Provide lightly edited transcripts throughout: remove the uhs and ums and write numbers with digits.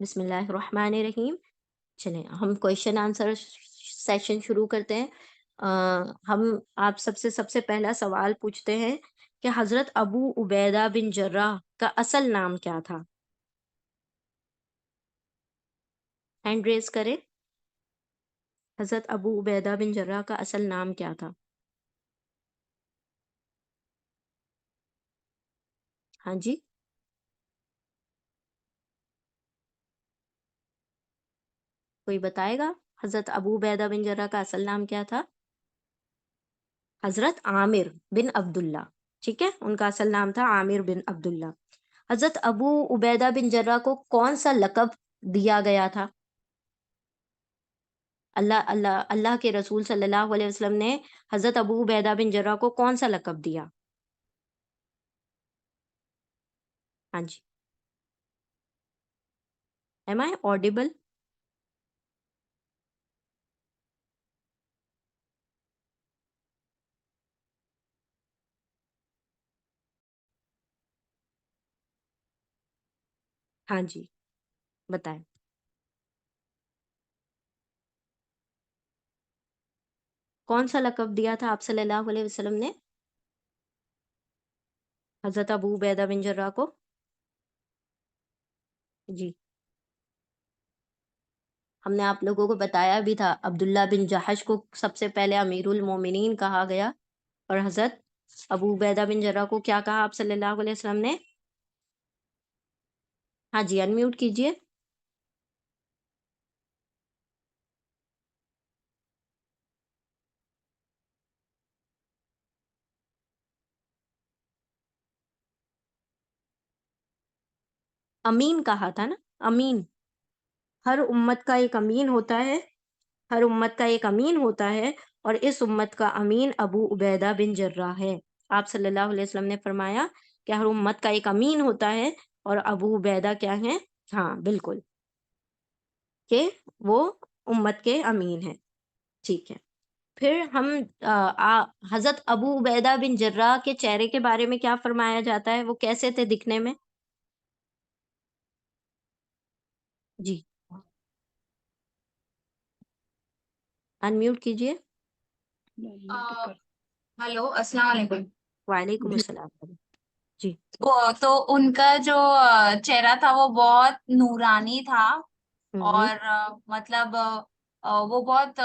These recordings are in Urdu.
بسم اللہ الرحمن الرحیم. چلیں ہم کویشچن آنسر سیشن شروع کرتے ہیں. ہم آپ سب سے پہلا سوال پوچھتے ہیں کہ حضرت ابو عبیدہ بن جراح کا اصل نام کیا تھا؟ ہینڈ ریز کرے. حضرت ابو عبیدہ بن جراح کا اصل نام کیا تھا؟ ہاں جی، کوئی بتائے گا؟ حضرت ابو عبیدہ بن جراح کا اصل نام کیا تھا؟ حضرت عامر بن عبداللہ. ٹھیک ہے، ان کا اصل نام تھا عامر بن عبداللہ. حضرت ابو عبیدہ بن جراح کو کون سا لقب دیا گیا تھا؟ اللہ کے رسول صلی اللہ علیہ وسلم نے حضرت ابو عبیدہ بن جراح کو کون سا لقب دیا؟ ہاں جی، ایم آئی آڈیبل؟ ہاں جی، بتائیں. کون سا لقب دیا تھا آپ صلی اللہ علیہ وسلم نے حضرت ابو عبیدہ بن جراح کو؟ جی، ہم نے آپ لوگوں کو بتایا بھی تھا، عبداللہ بن جحش کو سب سے پہلے امیر المومنین کہا گیا، اور حضرت ابو عبیدہ بن جراح کو کیا کہا آپ صلی اللہ علیہ وسلم نے؟ ہاں جی، انمیوٹ کیجئے. امین کہا تھا نا، امین. ہر امت کا ایک امین ہوتا ہے، ہر امت کا ایک امین ہوتا ہے، اور اس امت کا امین ابو عبیدہ بن جراح ہے. آپ صلی اللہ علیہ وسلم نے فرمایا کہ ہر امت کا ایک امین ہوتا ہے، اور ابو عبیدہ کیا ہیں؟ ہاں بالکل، کہ وہ امت کے امین ہیں. ٹھیک ہے، پھر ہم حضرت ابو عبیدہ بن جراح کے چہرے کے بارے میں کیا فرمایا جاتا ہے؟ وہ کیسے تھے دکھنے میں؟ جی، انمیوٹ کیجئے. ہلو، السلام علیکم. وعلیکم السلام. جی، تو ان کا جو چہرہ تھا وہ بہت نورانی تھا، ہوں، اور مطلب وہ بہت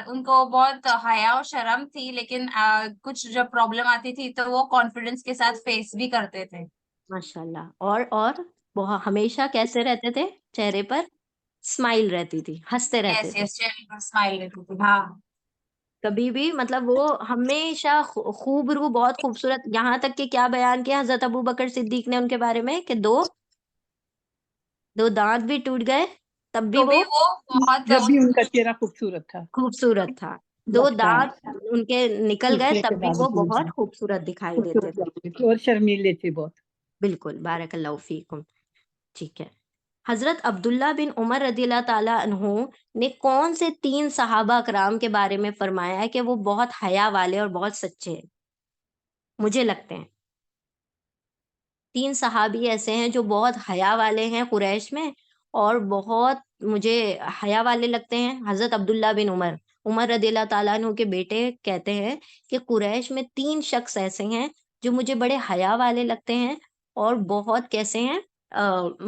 ان کو بہت حیا اور شرم تھی، لیکن کچھ جب پرابلم آتی تھی تو وہ کانفیڈنس کے ساتھ فیس بھی کرتے تھے. ماشاء اللہ. اور بہت ہمیشہ کیسے رہتے تھے؟ چہرے پر اسمائل رہتی تھی، ہنستے رہتے یس تھے. یس، چہرے پر اسمائل رہتی تھی. ہاں، کبھی بھی مطلب وہ ہمیشہ خوب روح، بہت خوبصورت. یہاں تک کہ کیا بیان کیا حضرت ابو بکر صدیق نے ان کے بارے میں کہ دو دانت بھی ٹوٹ گئے تب بھی تو وہ بھی وہ بہت جب بھی ان کا چہرہ خوبصورت تھا. خوبصورت تھا. دو لگتا دانت ان کے نکل گئے ٹوٹنے کے تب بھی وہ باوجود بہت خوبصورت دکھائی دیتے خوبصورت تھے. لگتے تھے اور شرمیلے تھے بہت. بالکل، بارک اللہ فیکم. ٹھیک ہے، حضرت عبداللہ بن عمر رضی اللہ تعالیٰ عنہ نے کون سے 3 صحابہ کرام کے بارے میں فرمایا ہے کہ وہ بہت حیا والے اور بہت سچے ہیں؟ مجھے لگتے ہیں 3 صحابی ایسے ہیں جو بہت حیا والے ہیں قریش میں، اور بہت مجھے حیا والے لگتے ہیں. حضرت عبداللہ بن عمر رضی اللہ تعالیٰ عنہ کے بیٹے کہتے ہیں کہ قریش میں 3 شخص ایسے ہیں جو مجھے بڑے حیا والے لگتے ہیں، اور بہت کیسے ہیں،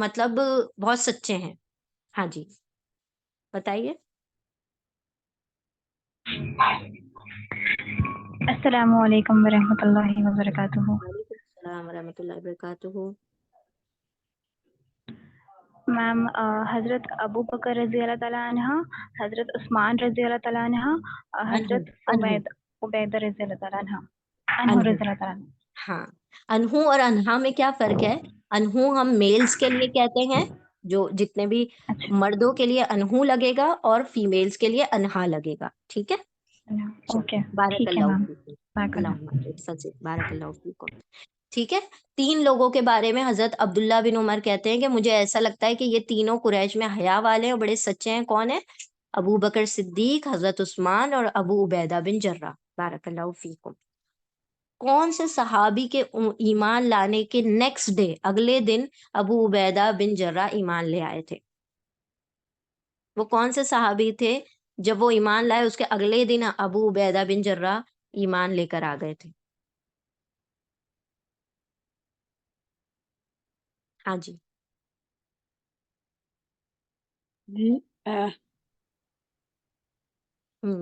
مطلب بہت سچے ہیں. ہاں جی، بتائیے. السلام علیکم ورحمۃ اللہ وبرکاتہ. وعلیکم السلام ورحمۃ اللہ وبرکاتہ. میم، حضرت ابو بکر رضی اللہ تعالیٰ عنہ، حضرت عثمان رضی اللہ تعالیٰ عنہ، انہو حضرت انہو عبیدہ رضی اللہ تعالیٰ عنہ انہو رضی اللہ تعالیٰ عنہ. ہاں، انہو اور انہا میں کیا فرق ہے؟ انہو ہم میلز کے لیے کہتے ہیں، جو جتنے بھی اچھا، مردوں کے لیے انہو لگے گا، اور فیمیلز کے لیے انہا لگے گا. ٹھیک ہے، اوکے، چلو بارک ٹھیک ہے اللہ میم. فیکم. بارک اللہ. اللہم بارک اللہ فیکم. ٹھیک ہے، 3 لوگوں کے بارے میں حضرت عبداللہ بن عمر کہتے ہیں کہ مجھے ایسا لگتا ہے کہ یہ تینوں قریش میں حیا والے ہیں اور بڑے سچے ہیں. کون ہیں؟ ابو بکر صدیق، حضرت عثمان، اور ابو عبیدہ بن جراح. بارک اللہ فیکم. کون سے صحابی کے ایمان لانے کے نیکسٹ ڈے، اگلے دن، ابو عبیدہ بن جرہ ایمان لے آئے تھے؟ وہ کون سے صحابی تھے جب وہ ایمان لائے اس کے اگلے دن ابو عبیدہ بن جرہ ایمان لے کر آ گئے تھے؟ ہاں جی جی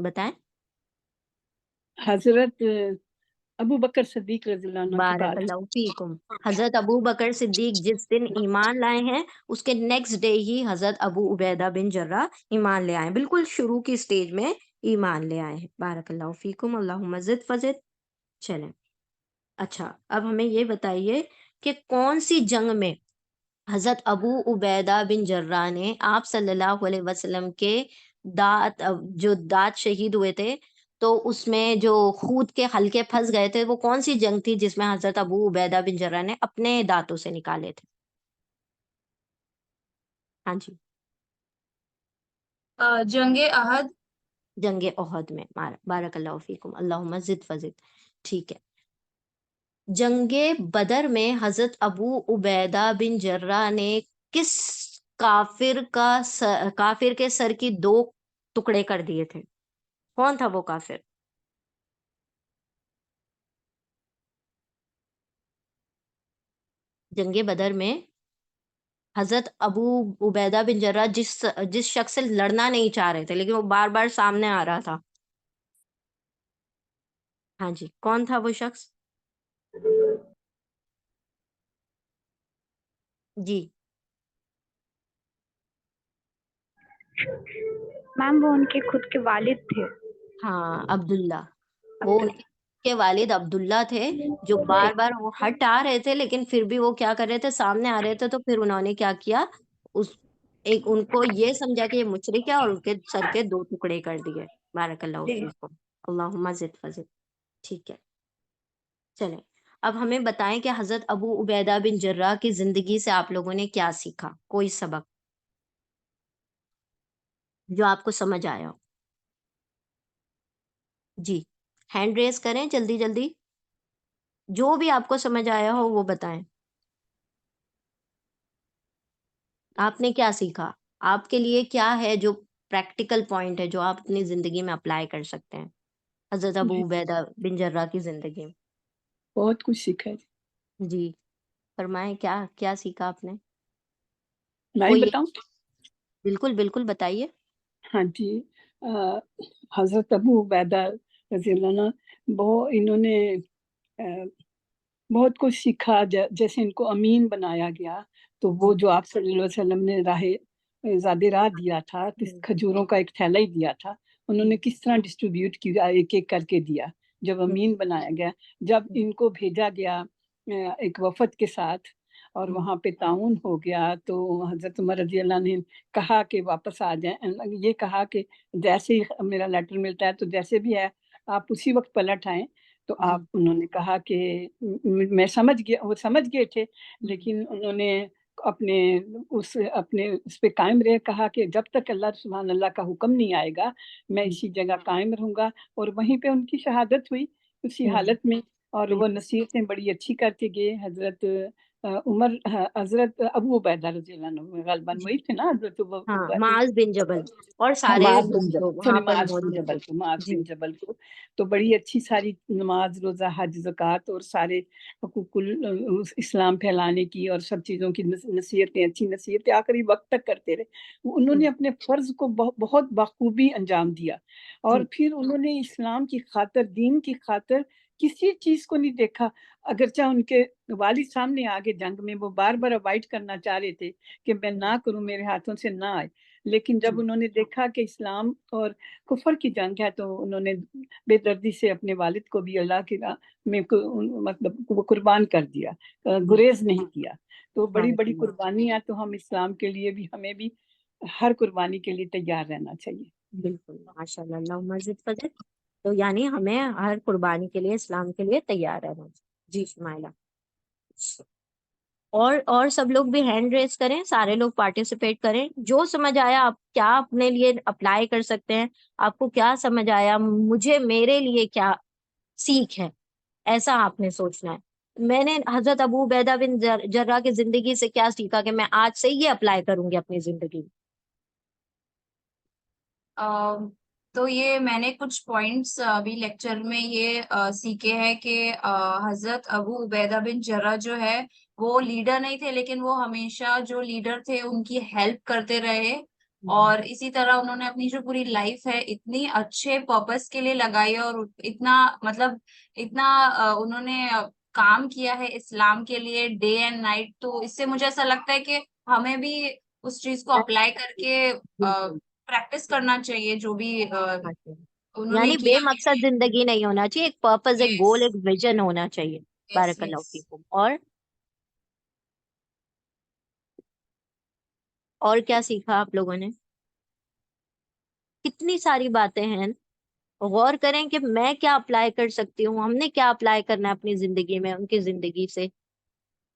بتائیں. حضرت ابو بکر صدیق رضی اللہ عنہ کے بارک بعد. اللہ فیکم. حضرت ابو بکر صدیق جس دن ایمان لائے ہیں اس کے نیکسٹ ڈے ہی حضرت ابو عبیدہ بن جرہ ایمان لے آئے ہیں، بالکل شروع کی سٹیج میں ایمان لے آئے ہیں. بارک اللہ فیکم، اللہم زد فزد. چلیں اچھا، اب ہمیں یہ بتائیے کہ کون سی جنگ میں حضرت ابو عبیدہ بن جرہ نے آپ صلی اللہ علیہ وسلم کے دانت شہید ہوئے تھے، تو اس میں جو خود کے حلقے پھنس گئے تھے، وہ کون سی جنگ تھی جس میں حضرت ابو عبیدہ بن جرہ نے اپنے دانتوں سے نکالے تھے؟ ہاں جی جنگ احد. جنگ احد میں. بارک اللہ فیکم، اللہم زد فزد. ٹھیک ہے. جنگ بدر میں حضرت ابو عبیدہ بن جرہ نے کس کافر کے سر کی 2 ٹکڑے کر دیے تھے؟ کون تھا وہ کافر؟ جنگ بدر میں حضرت ابو عبیدہ بن جرہ جس شخص سے لڑنا نہیں چاہ رہے تھے لیکن وہ بار بار سامنے آ رہا تھا، ہاں جی کون تھا وہ شخص؟ جی میم وہ ان کے خود کے والد تھے. ہاں عبداللہ. وہ ان کے والد عبداللہ تھے جو بار بار وہ ہٹ آ رہے تھے لیکن پھر بھی وہ کیا کر رہے تھے، سامنے آ رہے تھے. تو پھر انہوں نے کیا کیا، ان کو یہ سمجھا کہ یہ مشرک ہے اور ان کے سر کے 2 ٹکڑے کر دیے. بارک اللہ فیکم، اللہم زد فزد. ٹھیک ہے چلیں اب ہمیں بتائیں کہ حضرت ابو عبیدہ بن جرہ کی زندگی سے آپ لوگوں نے کیا سیکھا، کوئی سبق جو آپ کو سمجھ آیا ہو. جی ہینڈ ریز کریں جلدی جلدی، جو بھی آپ کو سمجھ آیا ہو وہ بتائیں. آپ نے کیا سیکھا، آپ کے لیے کیا ہے جو پریکٹیکل پوائنٹ ہے جو آپ اپنی زندگی میں اپلائی کر سکتے ہیں حضرت ابو جی عبیدہ بن جرہ کی زندگی میں؟ بہت کچھ سیکھا ہے. جی فرمائیں، کیا کیا سیکھا آپ نے؟ میں ہی کوئی بتاؤں؟ بالکل بالکل بتائیے. ہاں جی حضرت ابو عبیدہ رضی اللہ عنہ انہوں نے بہت کچھ سیکھا. جیسے ان کو امین بنایا گیا تو وہ جی جو آپ صلی اللہ علیہ وسلم نے راہ دیا تھا، کھجوروں کا ایک تھیلا ہی دیا تھا، انہوں نے کس طرح ڈسٹریبیوٹ کیا، ایک ایک کر کے دیا. جب امین بنایا گیا، جب ان کو بھیجا گیا ایک وفد کے ساتھ اور وہاں پہ تعاون ہو گیا، تو حضرت عمر رضی اللہ عنہ نے کہا کہ واپس آ جائیں. یہ کہا کہ جیسے ہی میرا لیٹر ملتا ہے تو جیسے بھی ہے آپ اسی وقت پلٹ آئیں. تو انہوں نے کہا کہ میں سمجھ گیا، وہ سمجھ گئے تھے لیکن انہوں نے اپنے اس پہ قائم رہے. کہا کہ جب تک اللہ سبحان اللہ کا حکم نہیں آئے گا میں اسی جگہ قائم رہوں گا. اور وہیں پہ ان کی شہادت ہوئی اسی حالت میں. اور وہ نصیحتیں بڑی اچھی کرتے گئے. حضرت ابو عبیدہ رضی اللہ عنہ غالباً وہی تھے نا، حضرت ہاں معاذ بن جبل اور ہاں سارے معاذ بن لوگ جبل، وہاں پر معاذ بن موجود تھے. جبل کو، معاذ جی بن جبل کو. تو بڑی اچھی ساری نماز، روزہ، حج، زکوٰۃ اور سارے حقوق اسلام پھیلانے کی اور سب چیزوں کی نصیحتیں، اچھی نصیحتیں آخری وقت تک کرتے رہے. انہوں نے اپنے فرض کو بہت بخوبی انجام دیا. اور پھر انہوں نے اسلام کی خاطر، دین کی خاطر کسی چیز کو نہیں دیکھا. اگرچہ ان کے والد سامنے آگے جنگ میں وہ بار بار اوائڈ کرنا چاہ رہے تھے کہ میں نہ کروں، میرے ہاتھوں سے نہ آئے، لیکن جب انہوں نے دیکھا کہ اسلام اور کفر کی جنگ ہے تو انہوں نے بے دردی سے اپنے والد کو بھی اللہ کی راہ میں مطلب وہ قربان کر دیا، گریز نہیں کیا. تو بڑی بڑی قربانیاں. تو ہم اسلام کے لیے بھی، ہمیں بھی ہر قربانی کے لیے تیار رہنا چاہیے. بالکل ماشاء اللہ، اللہم زد فزد. تو یعنی ہمیں ہر قربانی کے لیے اسلام کے لیے تیار رہنا چاہیے. جی شمائلہ. اور سب لوگ بھی ہینڈ ریز کریں، سارے لوگ پارٹیسپیٹ کریں. جو سمجھ آیا آپ کیا اپنے لیے اپلائی کر سکتے ہیں، آپ کو کیا سمجھ آیا، میرے لیے کیا سیکھ ہے، ایسا آپ نے سوچنا ہے۔ میں نے حضرت ابو عبیدہ بن جرہ کی زندگی سے کیا سیکھا کہ میں آج سے یہ اپلائی کروں گی اپنی زندگی میں۔ تو یہ میں نے کچھ پوائنٹس ابھی لیکچر میں یہ سیکھے ہیں کہ حضرت ابو عبیدہ بن جرہ جو ہے وہ لیڈر نہیں تھے، لیکن وہ ہمیشہ جو لیڈر تھے ان کی ہیلپ کرتے رہے، اور اسی طرح انہوں نے اپنی جو پوری لائف ہے اتنی اچھے پرپس کے لیے لگائی، اور اتنا مطلب اتنا انہوں نے کام کیا ہے اسلام کے لیے ڈے اینڈ نائٹ۔ تو اس سے مجھے ایسا لگتا ہے کہ ہمیں بھی اس چیز کو اپلائی کر کے بالکل، پریکٹس کرنا چاہیے جو بھی انہوں نے یعنی بے کیا مقصد زندگی نہیں ہونا چاہیے، ایک پرپز، ایک یس گول، ایک ویژن ہونا چاہیے۔ یس بارک اللہ یس فیکم۔ اور کیا سیکھا آپ لوگوں نے؟ کتنی ساری باتیں ہیں، غور کریں کہ میں کیا اپلائی کر سکتی ہوں، ہم نے کیا اپلائی کرنا ہے اپنی زندگی میں ان کی زندگی سے۔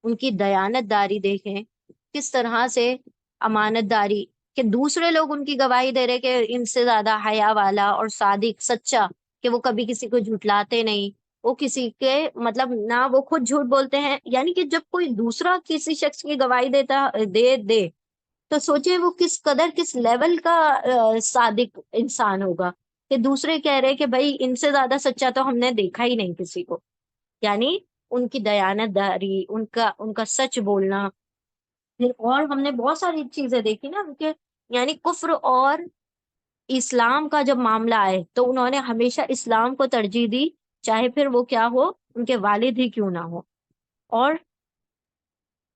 ان کی دیانت داری دیکھیں کس طرح سے، امانت داری، کہ دوسرے لوگ ان کی گواہی دے رہے کہ ان سے زیادہ حیا والا اور صادق سچا، کہ وہ کبھی کسی کو جھٹلاتے نہیں، وہ کسی کے مطلب نہ وہ خود جھوٹ بولتے ہیں۔ یعنی کہ جب کوئی دوسرا کسی شخص کی گواہی دیتا دے تو سوچیں وہ کس قدر، کس لیول کا صادق انسان ہوگا، کہ دوسرے کہہ رہے کہ بھائی ان سے زیادہ سچا تو ہم نے دیکھا ہی نہیں کسی کو۔ یعنی ان کی دیانت داری، ان کا سچ بولنا۔ پھر اور ہم نے بہت ساری چیزیں دیکھی نا کہ یعنی کفر اور اسلام کا جب معاملہ آئے تو انہوں نے ہمیشہ اسلام کو ترجیح دی، چاہے پھر وہ کیا ہو، ان کے والد ہی کیوں نہ ہو۔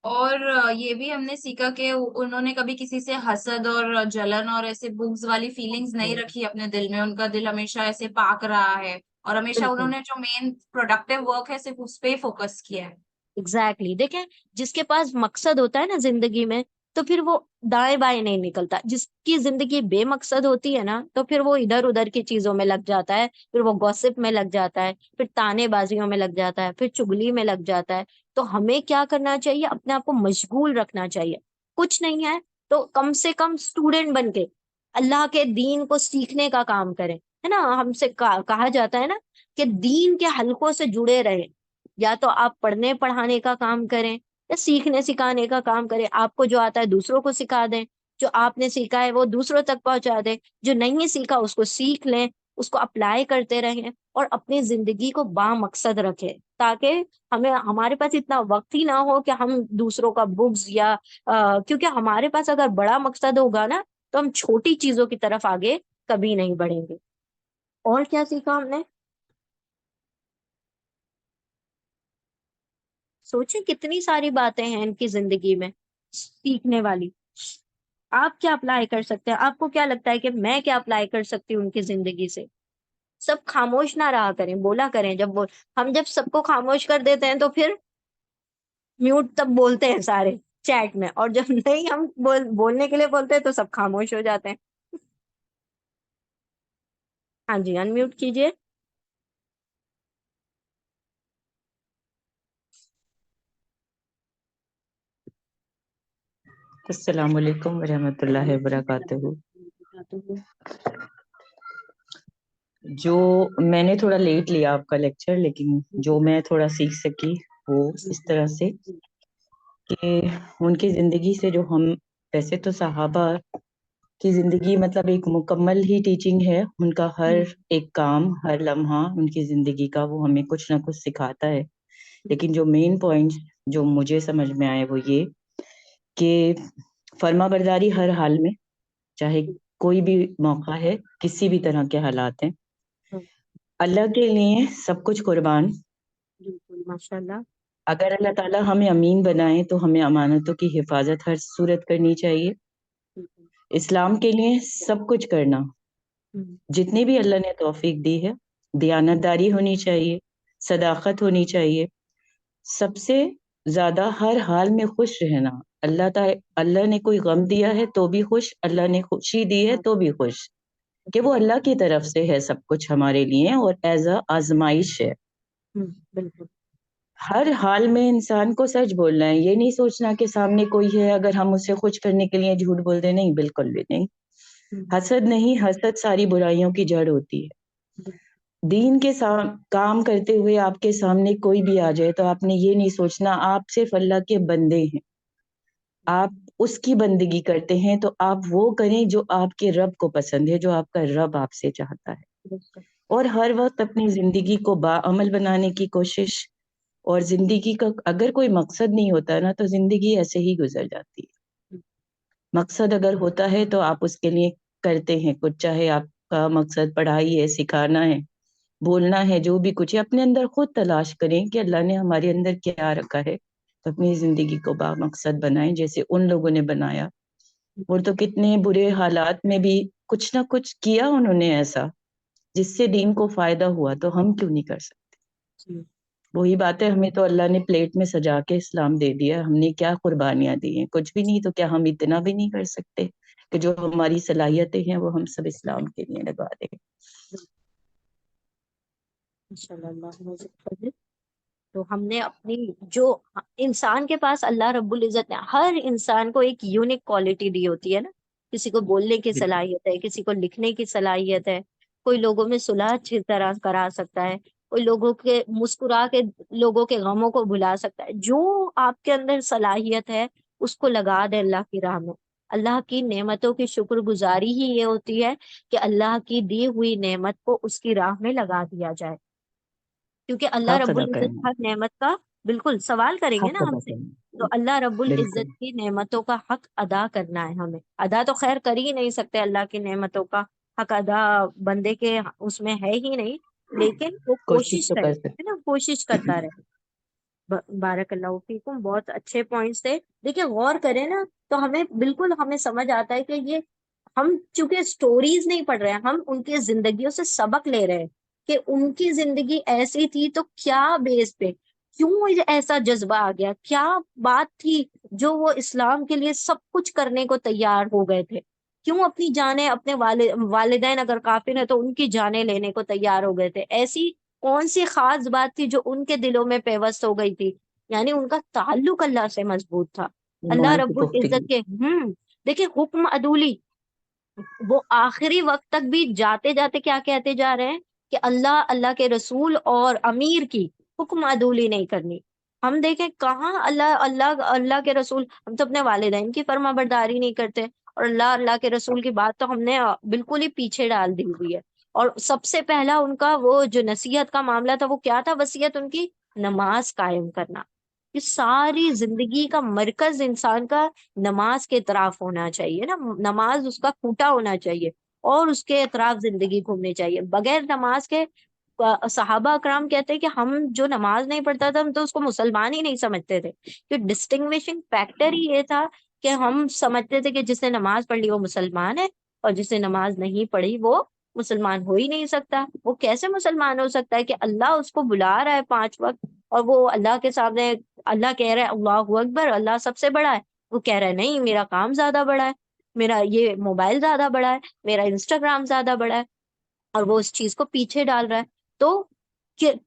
اور یہ بھی ہم نے سیکھا کہ انہوں نے کبھی کسی سے حسد اور جلن اور ایسے بغض والی فیلنگز نہیں رکھی اپنے دل میں، ان کا دل ہمیشہ ایسے پاک رہا ہے، اور ہمیشہ انہوں بالکل نے جو مین پروڈکٹیو ورک ہے صرف اس پہ ہی فوکس کیا ہے۔ ایگزیکٹلی دیکھیں، جس کے پاس مقصد ہوتا ہے نا زندگی میں، تو پھر وہ دائیں بائیں نہیں نکلتا۔ جس کی زندگی بے مقصد ہوتی ہے نا، تو پھر وہ ادھر ادھر کی چیزوں میں لگ جاتا ہے، پھر وہ گوسپ میں لگ جاتا ہے، پھر تانے بازیوں میں لگ جاتا ہے، پھر چگلی میں لگ جاتا ہے۔ تو ہمیں کیا کرنا چاہیے؟ اپنے آپ کو مشغول رکھنا چاہیے۔ کچھ نہیں ہے تو کم سے کم اسٹوڈنٹ بن کے اللہ کے دین کو سیکھنے کا کام کریں، ہے نا۔ ہم سے کہا جاتا ہے نا کہ دین کے حلقوں سے جڑے رہیں، یا تو آپ پڑھنے پڑھانے کا کام کریں یا سیکھنے سکھانے کا کام کریں۔ آپ کو جو آتا ہے دوسروں کو سکھا دیں، جو آپ نے سیکھا ہے وہ دوسروں تک پہنچا دیں، جو نہیں سیکھا اس کو سیکھ لیں، اس کو اپلائی کرتے رہیں، اور اپنی زندگی کو بامقصد رکھیں، تاکہ ہمارے پاس اتنا وقت ہی نہ ہو کہ ہم دوسروں کا بغض یا کیونکہ ہمارے پاس اگر بڑا مقصد ہوگا نا تو ہم چھوٹی چیزوں کی طرف آگے کبھی نہیں بڑھیں گے۔ اور کیا سیکھا ہم نے؟ سوچیں کتنی ساری باتیں ہیں ان کی زندگی میں سیکھنے والی۔ آپ کیا اپلائی کر سکتے ہیں؟ آپ کو کیا لگتا ہے کہ میں کیا اپلائی کر سکتی ہوں ان کی زندگی سے؟ سب خاموش نہ رہا کریں، بولا کریں۔ ہم جب سب کو خاموش کر دیتے ہیں تو پھر میوٹ تب بولتے ہیں سارے چیٹ میں، اور جب نہیں ہم بولنے کے لیے بولتے ہیں تو سب خاموش ہو جاتے ہیں۔ ہاں جی، انمیوٹ کیجئے۔ السلام علیکم ورحمۃ اللہ وبرکاتہ۔ جو میں نے تھوڑا لیٹ لیا آپ کا لیکچر، لیکن جو میں تھوڑا سیکھ سکی وہ اس طرح سے کہ ان کی زندگی سے جو ہم، ویسے تو صحابہ کی زندگی مطلب ایک مکمل ہی ٹیچنگ ہے، ان کا ہر ایک کام، ہر لمحہ ان کی زندگی کا وہ ہمیں کچھ نہ کچھ سکھاتا ہے۔ لیکن جو مین پوائنٹ جو مجھے سمجھ میں آئے وہ یہ کہ فرما برداری ہر حال میں، چاہے کوئی بھی موقع ہے، کسی بھی طرح کے حالات ہیں، اللہ کے لیے سب کچھ قربان۔ بالکل، ماشاء اللہ۔ اگر اللہ تعالیٰ ہمیں امین بنائے تو ہمیں امانتوں کی حفاظت ہر صورت کرنی چاہیے، اسلام کے لیے سب کچھ کرنا، جتنی بھی اللہ نے توفیق دی ہے، دیانت داری ہونی چاہیے، صداقت ہونی چاہیے، سب سے زیادہ ہر حال میں خوش رہنا۔ اللہ نے کوئی غم دیا ہے تو بھی خوش، اللہ نے خوشی دی ہے تو بھی خوش، کہ وہ اللہ کی طرف سے ہے سب کچھ ہمارے لیے، اور ایز اے آزمائش ہے۔ بالکل ہر حال میں انسان کو سچ بولنا ہے، یہ نہیں سوچنا کہ سامنے کوئی ہے اگر ہم اسے خوش کرنے کے لیے جھوٹ بول دیں، نہیں، بالکل بھی نہیں۔ حسد نہیں، حسد ساری برائیوں کی جڑ ہوتی ہے۔ دین کے کام کرتے ہوئے آپ کے سامنے کوئی بھی آ جائے تو آپ نے یہ نہیں سوچنا آپ صرف اللہ کے بندے ہیں، آپ اس کی بندگی کرتے ہیں، تو آپ وہ کریں جو آپ کے رب کو پسند ہے، جو آپ کا رب آپ سے چاہتا ہے، اور ہر وقت اپنی زندگی کو باعمل بنانے کی کوشش، اور زندگی کا اگر کوئی مقصد نہیں ہوتا نا تو زندگی ایسے ہی گزر جاتی ہے۔ مقصد اگر ہوتا ہے تو آپ اس کے لیے کرتے ہیں کچھ، چاہے آپ کا مقصد پڑھائی ہے، سکھانا ہے، بولنا ہے، جو بھی کچھ ہے اپنے اندر خود تلاش کریں کہ اللہ نے ہمارے اندر کیا رکھا ہے، تو اپنی زندگی کو با مقصد بنائیں جیسے ان لوگوں نے بنایا۔ وہ تو کتنے برے حالات میں بھی کچھ نہ کچھ کیا انہوں نے ایسا جس سے دین کو فائدہ ہوا، تو ہم کیوں نہیں کر سکتے؟ وہی بات ہے، ہمیں تو اللہ نے پلیٹ میں سجا کے اسلام دے دیا، ہم نے کیا قربانیاں دی ہیں؟ کچھ بھی نہیں، تو کیا ہم اتنا بھی نہیں کر سکتے کہ جو ہماری صلاحیتیں ہیں وہ ہم سب اسلام کے لیے لگا دیں؟ تو ہم نے اپنی جو انسان کے پاس اللہ رب العزت نے ہر انسان کو ایک یونیک کوالٹی دی ہوتی ہے نا، کسی کو بولنے کی صلاحیت ہے، کسی کو لکھنے کی صلاحیت ہے، کوئی لوگوں میں صلح اچھی طرح کرا سکتا ہے، کوئی لوگوں کے مسکرا کے لوگوں کے غموں کو بھلا سکتا ہے۔ جو آپ کے اندر صلاحیت ہے اس کو لگا دے اللہ کی راہ میں۔ اللہ کی نعمتوں کی شکر گزاری ہی یہ ہوتی ہے کہ اللہ کی دی ہوئی نعمت کو اس کی راہ میں لگا دیا جائے، کیونکہ اللہ حق رب ادا العزت کرنا، ہر نعمت کا بالکل سوال کریں گے نا حق ہم ادا سے، کرنا، تو اللہ رب بالکل۔ العزت کی نعمتوں کا حق ادا کرنا ہے ہمیں۔ ادا تو خیر کر ہی نہیں سکتے، اللہ کی نعمتوں کا حق ادا بندے کے اس میں ہے ہی نہیں، لیکن وہ کوشش کوشش تو کرے، کر ہے نا، کوشش کرتا رہے۔ بارک اللہ فیکم، بہت اچھے پوائنٹس تھے۔ دیکھیں غور کریں نا تو ہمیں بالکل ہمیں سمجھ آتا ہے کہ یہ ہم چونکہ سٹوریز نہیں پڑھ رہے ہیں، ہم ان کی زندگیوں سے سبق لے رہے ہیں کہ ان کی زندگی ایسی تھی تو کیا بیس پہ کیوں ایسا جذبہ آ گیا، کیا بات تھی جو وہ اسلام کے لیے سب کچھ کرنے کو تیار ہو گئے تھے، کیوں اپنی جانیں، اپنے والدین اگر کافر ہیں تو ان کی جانیں لینے کو تیار ہو گئے تھے، ایسی کون سی خاص بات تھی جو ان کے دلوں میں پیوست ہو گئی تھی؟ یعنی ان کا تعلق اللہ سے مضبوط تھا، اللہ ایمان کی رب پختگی۔ العزت کے دیکھیں حکم عدولی، وہ آخری وقت تک بھی جاتے جاتے کیا کہتے جا رہے ہیں کہ اللہ، اللہ کے رسول اور امیر کی حکم عدولی نہیں کرنی۔ ہم دیکھیں کہاں اللہ کے رسول، ہم تو اپنے والدین کی فرما برداری نہیں کرتے، اور اللہ کے رسول کی بات تو ہم نے بالکل ہی پیچھے ڈال دی ہوئی ہے۔ اور سب سے پہلا ان کا وہ جو نصیحت کا معاملہ تھا وہ کیا تھا؟ وصیت ان کی نماز قائم کرنا۔ یہ ساری زندگی کا مرکز انسان کا نماز کے اطراف ہونا چاہیے نا، نماز اس کا کھوٹا ہونا چاہیے اور اس کے اطراف زندگی گھومنی چاہیے۔ بغیر نماز کے صحابہ اکرام کہتے ہیں کہ ہم جو نماز نہیں پڑھتا تھا ہم تو اس کو مسلمان ہی نہیں سمجھتے تھے، کہ ڈسٹنگوشنگ فیکٹر ہی یہ تھا کہ ہم سمجھتے تھے کہ جس نے نماز پڑھ لی وہ مسلمان ہے، اور جس نے نماز نہیں پڑھی وہ مسلمان ہو ہی نہیں سکتا۔ وہ کیسے مسلمان ہو سکتا ہے کہ اللہ اس کو بلا رہا ہے 5 وقت اور وہ اللہ کے سامنے، اللہ کہہ رہا ہے اللہ اکبر، اللہ سب سے بڑا ہے، وہ کہہ رہا ہے نہیں میرا کام زیادہ بڑا ہے، میرا یہ موبائل زیادہ بڑا ہے، میرا انسٹاگرام زیادہ بڑا ہے، اور وہ اس چیز کو پیچھے ڈال رہا ہے۔ تو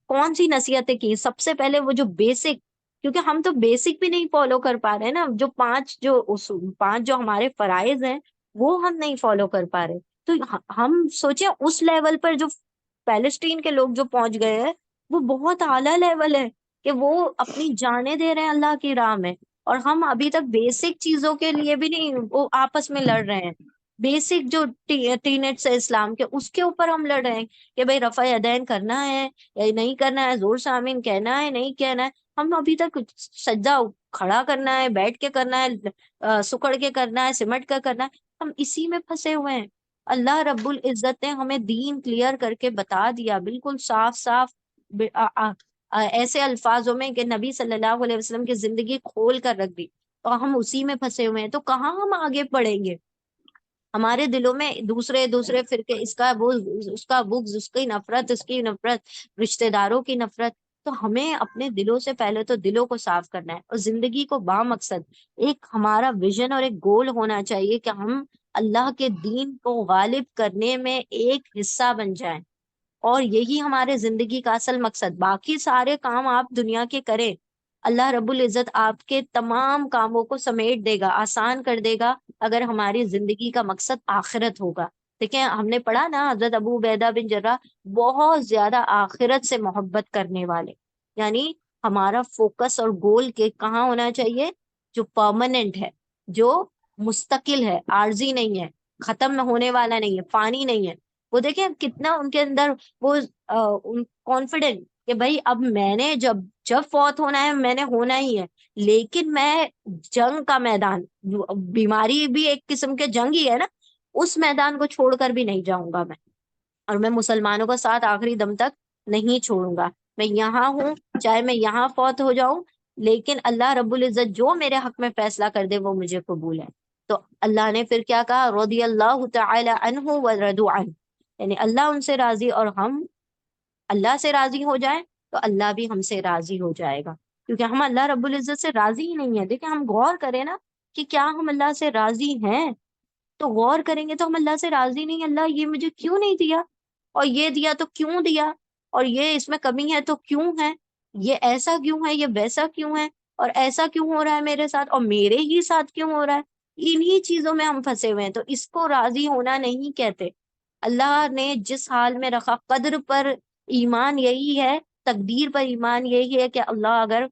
کون سی نصیحتیں کی؟ سب سے پہلے وہ جو بیسک، کیونکہ ہم تو بیسک بھی نہیں فالو کر پا رہے ہیں نا، جو پانچ جو ہمارے فرائض ہیں وہ ہم نہیں فالو کر پا رہے۔ تو ہم سوچیں اس لیول پر جو پیلسٹین کے لوگ جو پہنچ گئے ہیں وہ بہت اعلیٰ لیول ہے کہ وہ اپنی جانیں دے رہے ہیں اللہ کی راہ میں، اور ہم ابھی تک بیسک چیزوں کے لیے بھی نہیں، وہ آپس میں لڑ رہے ہیں۔ بیسک جو ٹینٹس ہے اسلام کے اس کے اوپر ہم لڑ رہے ہیں کہ بھائی رفع یدین کرنا ہے یا نہیں کرنا ہے، زور سے آمین کہنا ہے نہیں کہنا ہے۔ ہم ابھی تک سجدہ کھڑا کرنا ہے، بیٹھ کے کرنا ہے، سکڑ کے کرنا ہے، سمٹ کر کرنا ہے، ہم اسی میں پھنسے ہوئے ہیں۔ اللہ رب العزت نے ہمیں دین کلیئر کر کے بتا دیا بالکل صاف صاف، ایسے الفاظوں میں کہ نبی صلی اللہ علیہ وسلم کی زندگی کھول کر رکھ دی، اور ہم اسی میں پھنسے ہوئے ہیں۔ تو کہاں ہم آگے بڑھیں گے؟ ہمارے دلوں میں دوسرے فرقے، اس کا بغض، اس کا بغض، اس کی نفرت، اس کی نفرت، رشتہ داروں کی نفرت۔ تو ہمیں اپنے دلوں سے پہلے تو دلوں کو صاف کرنا ہے، اور زندگی کو بامقصد ایک ہمارا ویژن اور ایک گول ہونا چاہیے کہ ہم اللہ کے دین کو غالب کرنے میں ایک حصہ بن جائیں، اور یہی ہمارے زندگی کا اصل مقصد۔ باقی سارے کام آپ دنیا کے کریں، اللہ رب العزت آپ کے تمام کاموں کو سمیٹ دے گا، آسان کر دے گا، اگر ہماری زندگی کا مقصد آخرت ہوگا۔ دیکھیں ہم نے پڑھا نا حضرت ابو عبیدہ بن جرہ بہت زیادہ آخرت سے محبت کرنے والے، یعنی ہمارا فوکس اور گول کے کہاں ہونا چاہیے؟ جو پرماننٹ ہے، جو مستقل ہے، عارضی نہیں ہے، ختم نہ ہونے والا نہیں ہے، فانی نہیں ہے۔ وہ دیکھیں کتنا ان کے اندر وہ کانفیڈنٹ کہ بھائی اب میں نے جب فوت ہونا ہے میں نے ہونا ہی ہے، لیکن میں جنگ کا میدان، بیماری بھی ایک قسم کے جنگ ہی ہے نا، اس میدان کو چھوڑ کر بھی نہیں جاؤں گا میں، اور میں مسلمانوں کا ساتھ آخری دم تک نہیں چھوڑوں گا۔ میں یہاں ہوں، چاہے میں یہاں فوت ہو جاؤں، لیکن اللہ رب العزت جو میرے حق میں فیصلہ کر دے وہ مجھے قبول ہے۔ تو اللہ نے پھر کیا کہا؟ رضی اللہ تعالی عنہ ورضوا عنہ، یعنی اللہ ان سے راضی اور ہم اللہ سے راضی ہو جائیں تو اللہ بھی ہم سے راضی ہو جائے گا، کیونکہ ہم اللہ رب العزت سے راضی ہی نہیں ہیں۔ دیکھیں ہم غور کریں نا کہ کیا ہم اللہ سے راضی ہیں؟ تو غور کریں گے تو ہم اللہ سے راضی نہیں، اللہ یہ مجھے کیوں نہیں دیا، اور یہ دیا تو کیوں دیا، اور یہ اس میں کمی ہے تو کیوں ہے، یہ ایسا کیوں ہے، یہ ویسا کیوں ہے، اور ایسا کیوں ہو رہا ہے میرے ساتھ، اور میرے ہی ساتھ کیوں ہو رہا ہے۔ انہی چیزوں میں ہم پھنسے ہوئے ہیں، تو اس کو راضی ہونا نہیں کہتے۔ اللہ نے جس حال میں رکھا، قدر پر ایمان یہی ہے، تقدیر پر ایمان یہی ہے کہ اللہ اگر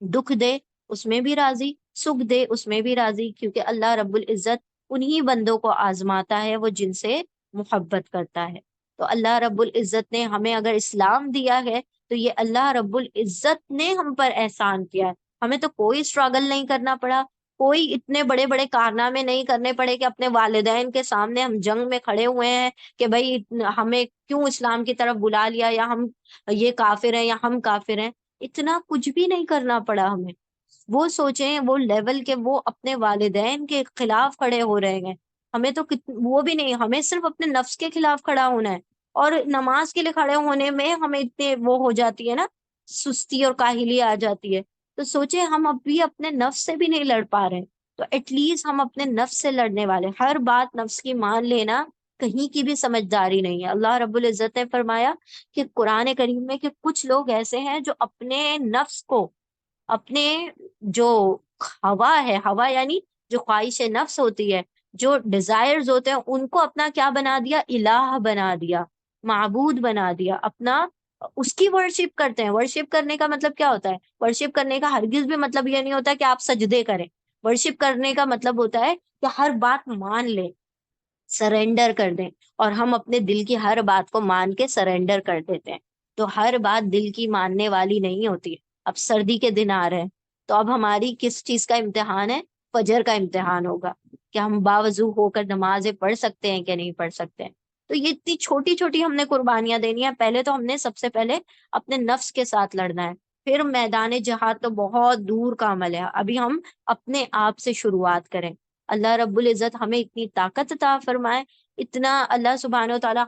دکھ دے اس میں بھی راضی، سکھ دے اس میں بھی راضی، کیونکہ اللہ رب العزت انہی بندوں کو آزماتا ہے وہ جن سے محبت کرتا ہے۔ تو اللہ رب العزت نے ہمیں اگر اسلام دیا ہے تو یہ اللہ رب العزت نے ہم پر احسان کیا ہے، ہمیں تو کوئی اسٹرگل نہیں کرنا پڑا، کوئی اتنے بڑے بڑے کارنامے نہیں کرنے پڑے کہ اپنے والدین کے سامنے ہم جنگ میں کھڑے ہوئے ہیں کہ بھائی ہمیں کیوں اسلام کی طرف بلا لیا، یا ہم یہ کافر ہیں یا ہم کافر ہیں۔ اتنا کچھ بھی نہیں کرنا پڑا ہمیں۔ وہ سوچیں وہ لیول کے وہ اپنے والدین کے خلاف کھڑے ہو رہے ہیں، ہمیں تو وہ بھی نہیں، ہمیں صرف اپنے نفس کے خلاف کھڑا ہونا ہے، اور نماز کے لیے کھڑے ہونے میں ہمیں اتنے وہ ہو جاتی ہے نا، سستی اور کاہلی آ جاتی ہے۔ تو سوچیں ہم اب بھی اپنے نفس سے بھی نہیں لڑ پا رہے، تو ایٹ لیسٹ ہم اپنے نفس سے لڑنے والے، ہر بات نفس کی مان لینا کہیں کی بھی سمجھداری نہیں ہے۔ اللہ رب العزت نے فرمایا کہ قرآن کریم میں کہ کچھ لوگ ایسے ہیں جو اپنے نفس کو، اپنے جو ہوا ہے، ہوا یعنی جو خواہش نفس ہوتی ہے، جو ڈیزائرز ہوتے ہیں، ان کو اپنا کیا بنا دیا؟ الہ بنا دیا، معبود بنا دیا اپنا، اس کی ورشپ کرتے ہیں۔ ورشپ کرنے کا مطلب کیا ہوتا ہے؟ ورشپ کرنے کا ہرگز بھی مطلب یہ نہیں ہوتا کہ آپ سجدے کریں۔ ورشپ کرنے کا مطلب ہوتا ہے کہ ہر بات مان لیں، سرنڈر کر دیں، اور ہم اپنے دل کی ہر بات کو مان کے سرنڈر کر دیتے ہیں۔ تو ہر بات دل کی ماننے والی نہیں ہوتی۔ اب سردی کے دن آ رہے ہیں تو اب ہماری کس چیز کا امتحان ہے؟ فجر کا امتحان ہوگا کہ ہم باوضو ہو کر نمازیں پڑھ سکتے ہیں کہ نہیں پڑھ سکتے ہیں۔ تو یہ اتنی چھوٹی چھوٹی ہم نے قربانیاں دینی ہیں۔ پہلے تو ہم نے سب سے پہلے اپنے نفس کے ساتھ لڑنا ہے، پھر میدان جہاد تو بہت دور کا عمل ہے، ابھی ہم اپنے آپ سے شروعات کریں۔ اللہ رب العزت ہمیں اتنی طاقت عطا فرمائے، اتنا اللہ سبحانہ و تعالیٰ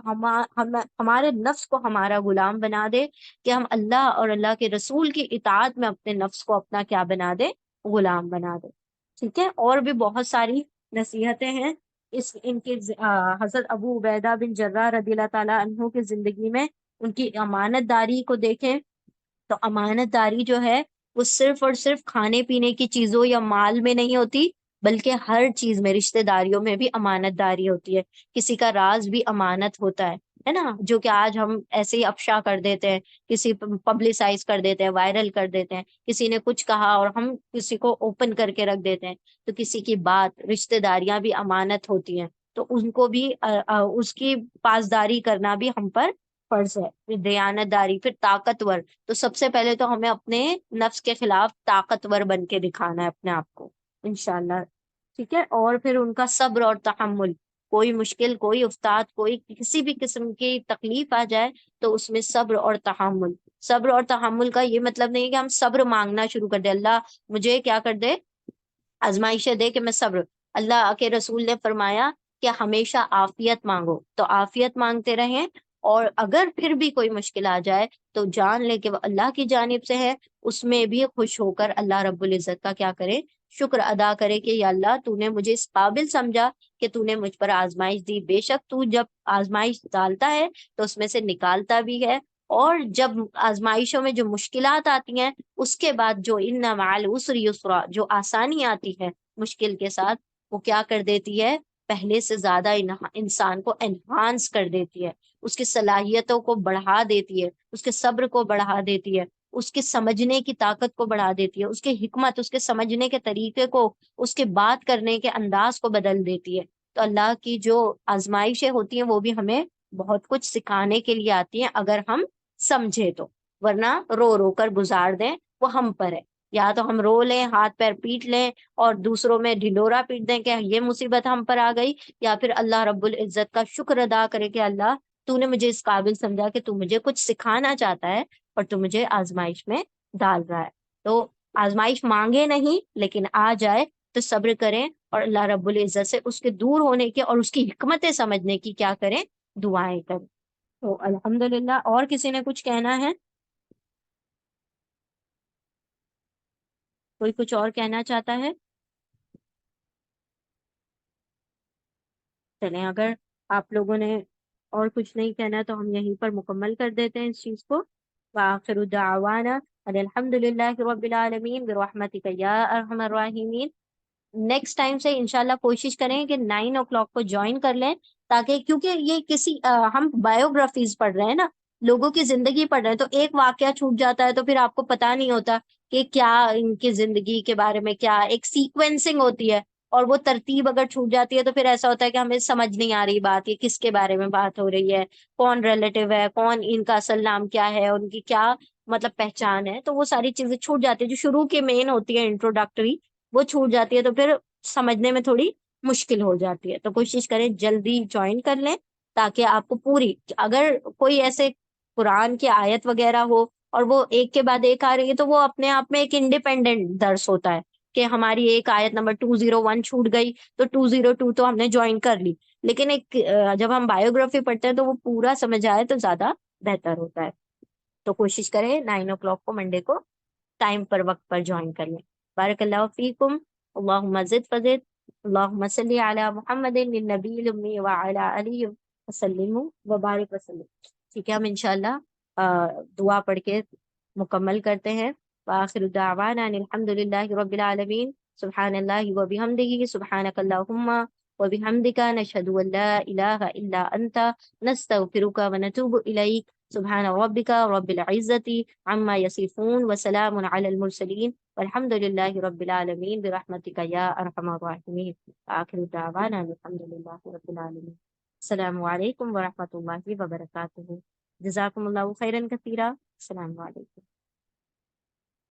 ہمارے نفس کو ہمارا غلام بنا دے کہ ہم اللہ اور اللہ کے رسول کی اطاعت میں اپنے نفس کو اپنا کیا بنا دے؟ غلام بنا دے۔ ٹھیک ہے، اور بھی بہت ساری نصیحتیں ہیں ان کی حضرت ابو عبیدہ بن جرہ رضی اللہ تعالیٰ عنہ کی زندگی میں۔ ان کی امانت داری کو دیکھیں تو امانت داری جو ہے وہ صرف اور صرف کھانے پینے کی چیزوں یا مال میں نہیں ہوتی، بلکہ ہر چیز میں، رشتہ داریوں میں بھی امانت داری ہوتی ہے۔ کسی کا راز بھی امانت ہوتا ہے نا، جو کہ آج ہم ایسے ہی افشا کر دیتے ہیں، کسی پبلسائز کر دیتے ہیں، وائرل کر دیتے ہیں، کسی نے کچھ کہا اور ہم کسی کو اوپن کر کے رکھ دیتے ہیں۔ تو کسی کی بات، رشتہ داریاں بھی امانت ہوتی ہیں، تو ان کو بھی اس کی پاسداری کرنا بھی ہم پر فرض ہے۔ پھر دیانت داری، پھر طاقتور، تو سب سے پہلے تو ہمیں اپنے نفس کے خلاف طاقتور بن کے دکھانا ہے اپنے آپ کو انشاءاللہ۔ ٹھیک ہے، اور پھر ان کا صبر اور تحمل، کوئی مشکل، کوئی افتاد، کوئی کسی بھی قسم کی تکلیف آ جائے تو اس میں صبر اور تحمل۔ صبر اور تحمل کا یہ مطلب نہیں کہ ہم صبر مانگنا شروع کر دیں، اللہ مجھے کیا کر دے، آزمائشیں دے کہ میں صبر۔ اللہ کے رسول نے فرمایا کہ ہمیشہ عافیت مانگو، تو عافیت مانگتے رہیں، اور اگر پھر بھی کوئی مشکل آ جائے تو جان لے کہ وہ اللہ کی جانب سے ہے، اس میں بھی خوش ہو کر اللہ رب العزت کا کیا کرے؟ شکر ادا کرے کہ یا اللہ تو نے مجھے اس قابل سمجھا کہ تو نے مجھ پر آزمائش دی۔ بے شک تو جب آزمائش ڈالتا ہے تو اس میں سے نکالتا بھی ہے، اور جب آزمائشوں میں جو مشکلات آتی ہیں اس کے بعد جو ان مع العسر یسرا، جو آسانی آتی ہے مشکل کے ساتھ، وہ کیا کر دیتی ہے؟ پہلے سے زیادہ انسان کو انہانس کر دیتی ہے، اس کی صلاحیتوں کو بڑھا دیتی ہے، اس کے صبر کو بڑھا دیتی ہے، اس کے سمجھنے کی طاقت کو بڑھا دیتی ہے، اس کے حکمت، اس کے سمجھنے کے طریقے کو، اس کے بات کرنے کے انداز کو بدل دیتی ہے۔ تو اللہ کی جو آزمائشیں ہوتی ہیں وہ بھی ہمیں بہت کچھ سکھانے کے لیے آتی ہیں اگر ہم سمجھے تو، ورنہ رو رو کر گزار دیں وہ ہم پر ہے۔ یا تو ہم رو لیں، ہاتھ پیر پیٹ لیں اور دوسروں میں ڈھنڈورا پیٹ دیں کہ یہ مصیبت ہم پر آ گئی، یا پھر اللہ رب العزت کا شکر ادا کرے کہ اللہ تو نے مجھے اس قابل سمجھا کہ تو مجھے کچھ سکھانا چاہتا ہے اور تو مجھے آزمائش میں ڈال رہا ہے۔ تو آزمائش مانگے نہیں لیکن آ جائے تو صبر کریں اور اللہ رب العزت سے اس کے دور ہونے کے اور اس کی حکمتیں سمجھنے کی کیا کریں، دعائیں کریں۔ تو الحمدللہ، اور کسی نے کچھ کہنا ہے؟ کوئی کچھ اور کہنا چاہتا ہے؟ چلیں، اگر آپ لوگوں نے اور کچھ نہیں کہنا تو ہم یہیں پر مکمل کر دیتے ہیں اس چیز کو۔ وآخر دعوانا ان الحمد للہ رب العالمین برحمتک یا ارحم الراحمین۔ نیکسٹ ٹائم سے انشاءاللہ کوشش کریں کہ 9 o'clock کو جوائن کر لیں، تاکہ کیونکہ یہ ہم بایوگرافیز پڑھ رہے ہیں نا، لوگوں کی زندگی پڑھ رہے ہیں، تو ایک واقعہ چھوٹ جاتا ہے تو پھر آپ کو پتا نہیں ہوتا کہ کیا ان کی زندگی کے بارے میں، کیا ایک سیکوینسنگ ہوتی ہے، اور وہ ترتیب اگر چھوٹ جاتی ہے تو پھر ایسا ہوتا ہے کہ ہمیں سمجھ نہیں آ رہی بات، یہ کس کے بارے میں بات ہو رہی ہے، کون ریلیٹیو ہے، کون ان کا اصل نام کیا ہے، ان کی کیا مطلب پہچان ہے، تو وہ ساری چیزیں چھوٹ جاتی ہے جو شروع کے مین ہوتی ہے انٹروڈکٹری، وہ چھوٹ جاتی ہے تو پھر سمجھنے میں تھوڑی مشکل ہو جاتی ہے۔ تو کوشش کریں جلدی جوائن کر لیں تاکہ آپ کو پوری، اگر کوئی ایسے قرآن کی آیت وغیرہ ہو اور وہ ایک کے بعد ایک آ رہی ہے تو وہ اپنے آپ میں ایک انڈیپینڈنٹ درس ہوتا ہے کہ ہماری ایک آیت نمبر 201 چھوٹ گئی تو 202 تو ہم نے جوائن کر لی، لیکن ایک جب ہم بایوگرافی پڑھتے ہیں تو وہ پورا سمجھ آئے تو زیادہ بہتر ہوتا ہے۔ تو کوشش کریں 9 o'clock کو منڈے کو ٹائم پر، وقت پر جوائن کر لیں۔ بارک اللہ فیکم، اللہم زد فزد، اللہم صلی علی محمد النبی الامی وعلی آلہ وسلم وبارک وسلم۔ ٹھیک ہے، ہم انشاءاللہ دعا پڑھ کے مکمل کرتے ہیں۔ وآخر دعوانا ان الحمد للہ رب العالمین، سبحان اللہ وبحمدہ، سبحانک اللہم وبحمدک، نشہد ان لا الہ الا انت، نستغفرک ونتوب الیک، سبحان ربک رب العزت عما یصفون وسلام علی المرسلین والحمد للہ رب العالمین برحمتک یا ارحم الراحمین۔ آخر دعوانا الحمد للہ رب العالمین۔ السلام علیکم ورحمۃ اللہ وبرکاتہ۔ جزاکم اللہ خیرا کثیرا۔ السلام علیکم۔